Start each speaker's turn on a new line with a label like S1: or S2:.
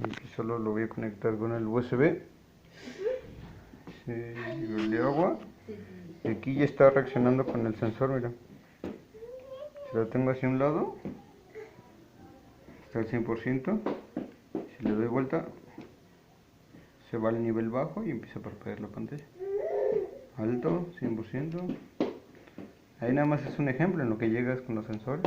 S1: Aquí solo lo voy a conectar con el USB. El de agua. Y aquí ya está reaccionando con el sensor, mira. Si lo tengo hacia un lado, está al 100%. Si le doy vuelta, se va al nivel bajo y empieza a parpadear la pantalla. Alto, 100%. Ahí nada más es un ejemplo en lo que llegas con los sensores.